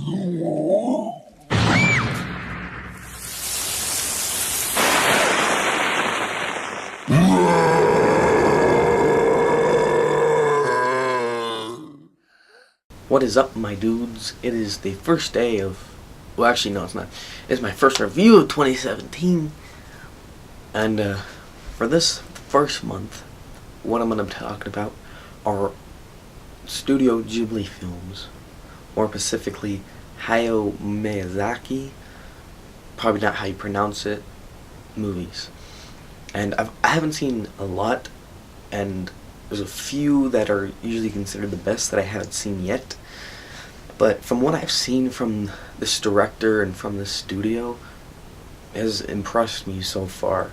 What is up, my dudes? It is the first day of. Well, actually, no, it's not. It's my first review of 2017. And for this first month, what I'm going to be talking about are Studio Ghibli films. More specifically, Hayao Miyazaki. Probably not how you pronounce it. Movies. And I haven't seen a lot, and there's a few that are usually considered the best that I haven't seen yet. But from what I've seen from this director and from this studio, it has impressed me so far.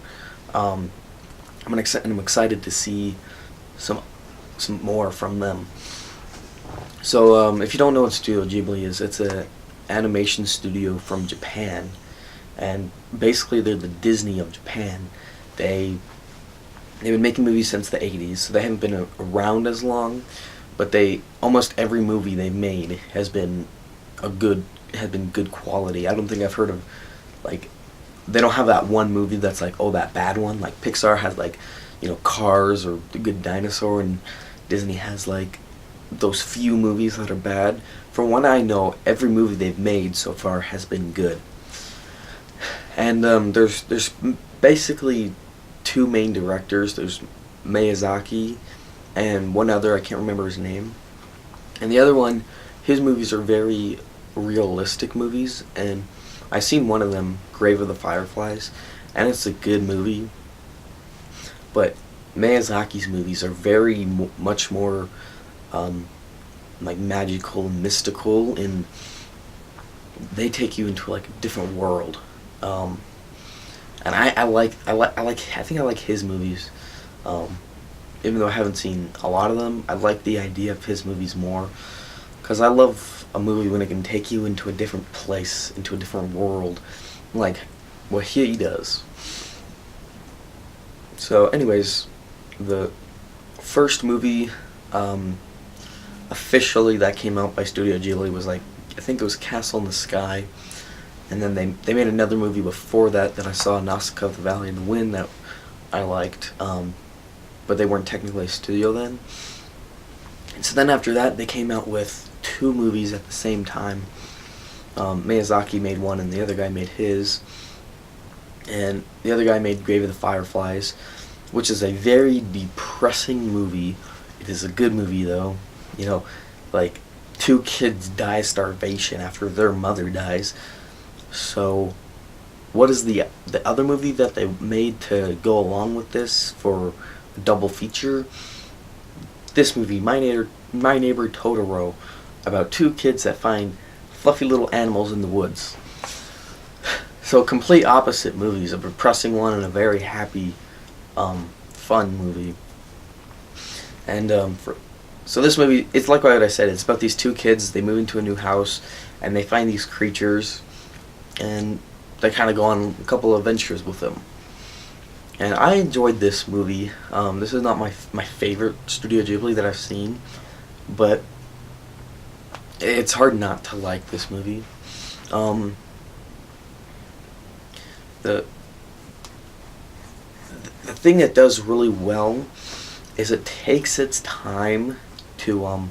I'm excited to see some more from them. So if you don't know what Studio Ghibli is, it's an animation studio from Japan, and basically they're the Disney of Japan. They've been making movies since the 80s, so they haven't been around as long, but almost every movie they've made has been good quality. I don't think I've heard of, like, they don't have that one movie that's like, oh, that bad one. Like Pixar has, like, Cars or The Good Dinosaur, and Disney has like those few movies that are bad. From what I know, every movie they've made so far has been good. And there's basically two main directors. There's Miyazaki and one other, I can't remember his name. And the other one, his movies are very realistic movies, and I've seen one of them, Grave of the Fireflies, and it's a good movie. But Miyazaki's movies are very much more like magical and mystical, and they take you into like a different world. And I think I like his movies. Even though I haven't seen a lot of them, I like the idea of his movies more, because I love a movie when it can take you into a different place, into a different world, like what he does. So anyways, the first movie officially that came out by Studio Ghibli was, like, I think it was Castle in the Sky. And then they made another movie before that I saw, Nausicaa of the Valley of the Wind, that I liked, but they weren't technically a studio then. And so then after that, they came out with two movies at the same time. Miyazaki made one and the other guy made his. And the other guy made Grave of the Fireflies, which is a very depressing movie. It is a good movie though. Like, two kids die of starvation after their mother dies. So, what is the other movie that they made to go along with this for a double feature? This movie, My Neighbor Totoro, about two kids that find fluffy little animals in the woods. So, complete opposite movies, a depressing one and a very happy, fun movie. And so this movie, it's like what I said, it's about these two kids. They move into a new house and they find these creatures, and they kind of go on a couple of adventures with them. And I enjoyed this movie. This is not my favorite Studio Ghibli that I've seen, but it's hard not to like this movie. The thing it does really well is it takes its time to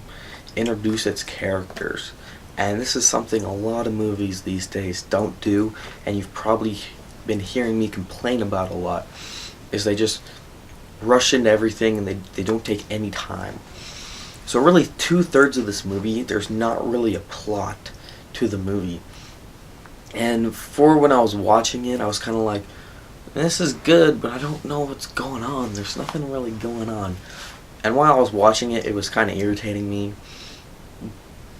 introduce its characters. And this is something a lot of movies these days don't do, and you've probably been hearing me complain about a lot, is they just rush into everything and they don't take any time. So really 2/3 of this movie, there's not really a plot to the movie. And for when I was watching it, I was kind of like, this is good, but I don't know what's going on. There's nothing really going on. And while I was watching it, it was kind of irritating me.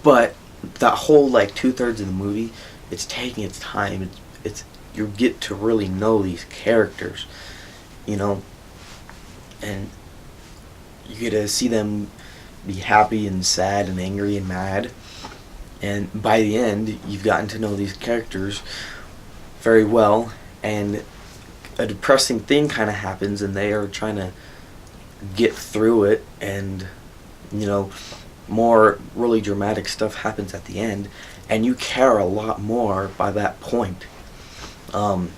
But that whole, like, 2/3 of the movie, it's taking its time. It's you get to really know these characters, and you get to see them be happy and sad and angry and mad. And by the end, you've gotten to know these characters very well, and a depressing thing kind of happens, and they are trying to get through it, and more really dramatic stuff happens at the end, and you care a lot more by that point. Um,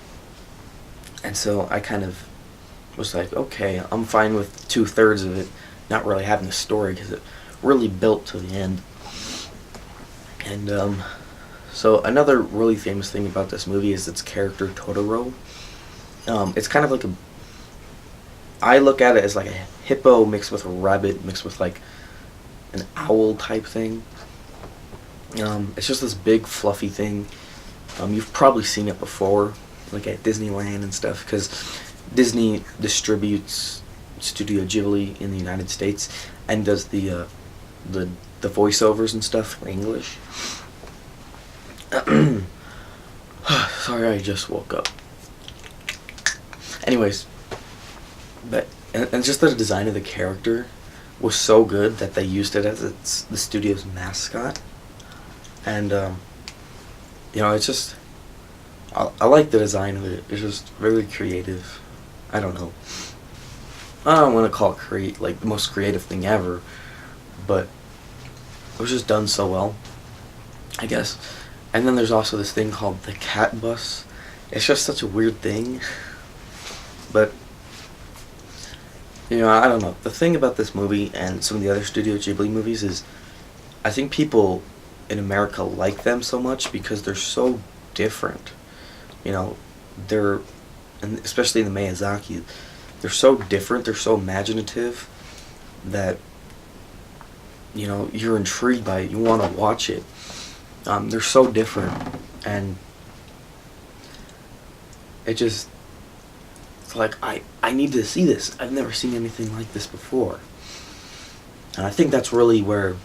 and so I kind of was like, okay, I'm fine with 2/3 of it not really having a story because it really built to the end. And so another really famous thing about this movie is its character Totoro. It's kind of like I look at it as like a hippo mixed with a rabbit mixed with like an owl type thing. It's just this big fluffy thing. You've probably seen it before, like at Disneyland and stuff, because Disney distributes Studio Ghibli in the United States and does the voiceovers and stuff for English. Sorry, I just woke up. Anyways, but and just the design of the character was so good that they used it as the studio's mascot, and it's just I like the design of it. It's just very creative. I don't know. I don't want to call it like the most creative thing ever, but it was just done so well, I guess. And then there's also this thing called the cat bus. It's just such a weird thing, but I don't know. The thing about this movie and some of the other Studio Ghibli movies is I think people in America like them so much because they're so different. They're, and especially in the Miyazaki, they're so different, they're so imaginative that you're intrigued by it, you want to watch it. They're so different, and it's like I need to see this. I've never seen anything like this before, and I think that's really where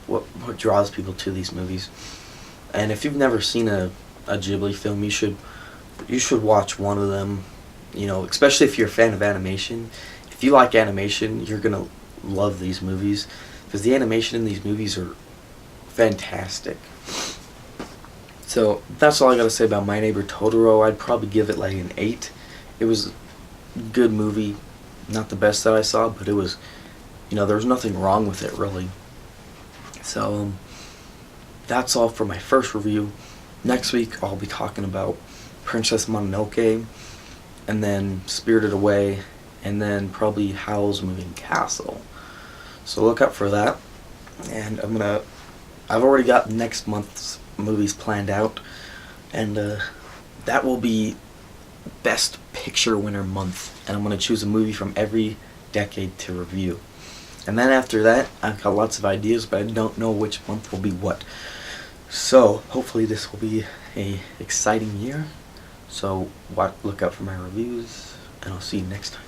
what draws people to these movies. And if you've never seen a Ghibli film, you should watch one of them. Especially if you're a fan of animation. If you like animation, you're gonna love these movies because the animation in these movies are fantastic. So that's all I gotta say about My Neighbor Totoro. I'd probably give it like an 8. It was a good movie, not the best that I saw, but it was, there was nothing wrong with it really. So that's all for my first review. Next week I'll be talking about Princess Mononoke, and then Spirited Away, and then probably Howl's Moving Castle. So look out for that. And I've already got next month's movies planned out, and that will be Best Picture winner month, and I'm going to choose a movie from every decade to review. And then after that, I've got lots of ideas, but I don't know which month will be what. So hopefully this will be a exciting year. So look out for my reviews, and I'll see you next time.